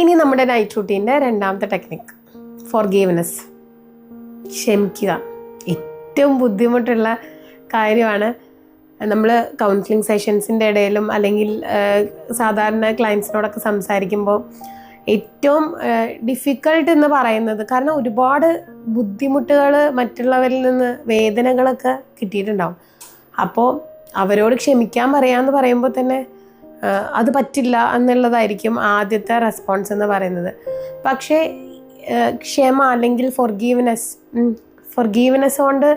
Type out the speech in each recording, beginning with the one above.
ഇനി നമ്മുടെ നൈറ്റ് റൂട്ടീൻ്റെ രണ്ടാമത്തെ ടെക്നിക്ക് ഫോർഗീവ്നെസ്. ക്ഷമിക്കുക. ഏറ്റവും ബുദ്ധിമുട്ടുള്ള കാര്യമാണ്. നമ്മൾ കൗൺസിലിംഗ് സെഷൻസിൻ്റെ ഇടയിലും അല്ലെങ്കിൽ സാധാരണ ക്ലയൻസിനോടൊക്കെ സംസാരിക്കുമ്പോൾ ഏറ്റവും ഡിഫിക്കൾട്ട് എന്ന് പറയുന്നത്, കാരണം ഒരുപാട് ബുദ്ധിമുട്ടുകൾ മറ്റുള്ളവരിൽ നിന്ന് വേദനകളൊക്കെ കിട്ടിയിട്ടുണ്ടാവും. അപ്പോൾ അവരോട് ക്ഷമിക്കാൻ പറയാമെന്ന് പറയുമ്പോൾ തന്നെ അത് പറ്റില്ല എന്നുള്ളതായിരിക്കും ആദ്യത്തെ റെസ്പോൺസ് എന്ന് പറയുന്നത്. പക്ഷേ ക്ഷമ അല്ലെങ്കിൽ ഫൊർഗീവ്നെസ് കൊണ്ട്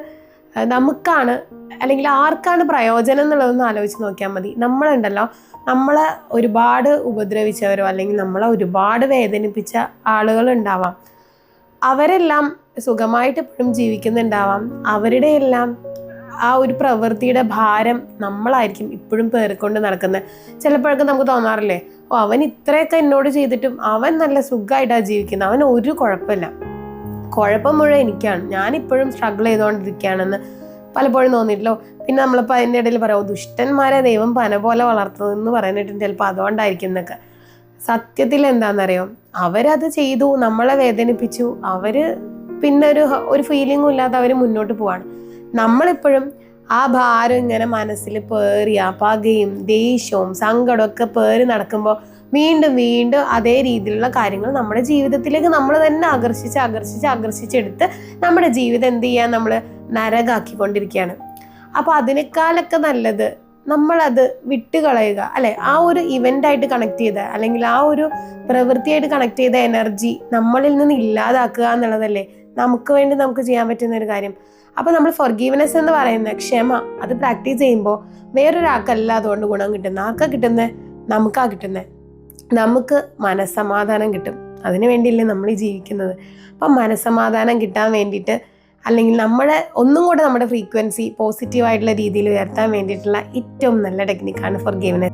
നമുക്കാണ് അല്ലെങ്കിൽ ആർക്കാണ് പ്രയോജനം എന്നുള്ളതൊന്ന് ആലോചിച്ച് നോക്കിയാൽ മതി. നമ്മളുണ്ടല്ലോ, നമ്മളെ ഒരുപാട് ഉപദ്രവിച്ചവരോ അല്ലെങ്കിൽ നമ്മളെ ഒരുപാട് വേദനിപ്പിച്ച ആളുകളുണ്ടാവാം. അവരെല്ലാം സുഖമായിട്ട് ഇപ്പോഴും ജീവിക്കുന്നുണ്ടാവാം. അവരുടെ എല്ലാം ആ ഒരു പ്രവൃത്തിയുടെ ഭാരം നമ്മളായിരിക്കും ഇപ്പോഴും പേറിക്കൊണ്ട് നടക്കുന്നത്. ചിലപ്പോഴൊക്കെ നമുക്ക് തോന്നാറില്ലേ, അവൻ ഇത്രയൊക്കെ എന്നോട് ചെയ്തിട്ടും അവൻ നല്ല സുഖമായിട്ടാണ് ജീവിക്കുന്നത്, അവൻ ഒരു കുഴപ്പമില്ല, കുഴപ്പം മുഴുവൻ എനിക്കാണ്, ഞാനിപ്പോഴും സ്ട്രഗിൾ ചെയ്തുകൊണ്ടിരിക്കുകയാണെന്ന് പലപ്പോഴും തോന്നിയിട്ടല്ലോ. പിന്നെ നമ്മളിപ്പോൾ അതിൻ്റെ ഇടയിൽ പറയാം, ദുഷ്ടന്മാരെ ദൈവം പന പോലെ വളർത്തുന്നതെന്ന് പറയാനായിട്ട് ചിലപ്പോൾ അതുകൊണ്ടായിരിക്കും എന്നൊക്കെ. സത്യത്തിൽ എന്താണെന്നറിയോ, അവരത് ചെയ്തു, നമ്മളെ വേദനിപ്പിച്ചു, അവർ പിന്നെ ഒരു ഫീലിങ്ങും ഇല്ലാതെ അവർ മുന്നോട്ട് പോവാണ്. നമ്മളിപ്പോഴും ആ ഭാരം ഇങ്ങനെ മനസ്സിൽ പേറി ആ പകയും ദേഷ്യവും സങ്കടവും ഒക്കെ പേറി നടക്കുമ്പോൾ വീണ്ടും വീണ്ടും അതേ രീതിയിലുള്ള കാര്യങ്ങൾ നമ്മുടെ ജീവിതത്തിലേക്ക് നമ്മൾ തന്നെ ആകർഷിച്ചെടുത്ത് നമ്മുടെ ജീവിതം എന്ത് ചെയ്യാൻ നമ്മൾ നരകാക്കിക്കൊണ്ടിരിക്കുകയാണ്. അപ്പോൾ അതിനേക്കാളൊക്കെ നല്ലത് നമ്മളത് വിട്ടുകളയുക, അല്ലെ? ആ ഒരു ഇവൻ്റായിട്ട് കണക്ട് ചെയ്ത അല്ലെങ്കിൽ ആ ഒരു പ്രവൃത്തിയായിട്ട് കണക്ട് ചെയ്ത എനർജി നമ്മളിൽ നിന്ന് ഇല്ലാതാക്കുക എന്നുള്ളതല്ലേ നമുക്ക് വേണ്ടി നമുക്ക് ചെയ്യാൻ പറ്റുന്ന ഒരു കാര്യം. അപ്പോൾ നമ്മൾ ഫൊർഗീവ്നെസ് എന്ന് പറയുന്ന ക്ഷമ അത് പ്രാക്ടീസ് ചെയ്യുമ്പോൾ വേറൊരാൾക്കല്ല അതുകൊണ്ട് ഗുണം കിട്ടുന്നത്. ആർക്കാ കിട്ടുന്നത്? നമുക്കാ കിട്ടുന്നത്. നമുക്ക് മനസ്സമാധാനം കിട്ടും. അതിനു വേണ്ടിയല്ലേ നമ്മൾ ജീവിക്കുന്നത്. അപ്പം മനസ്സമാധാനം കിട്ടാൻ വേണ്ടിയിട്ട് അല്ലെങ്കിൽ നമ്മളെ ഒന്നും കൂടെ നമ്മുടെ ഫ്രീക്വൻസി പോസിറ്റീവായിട്ടുള്ള രീതിയിൽ ഉയർത്താൻ വേണ്ടിയിട്ടുള്ള ഏറ്റവും നല്ല ടെക്നിക്കാണ് ഫൊർഗീവ്നെസ്.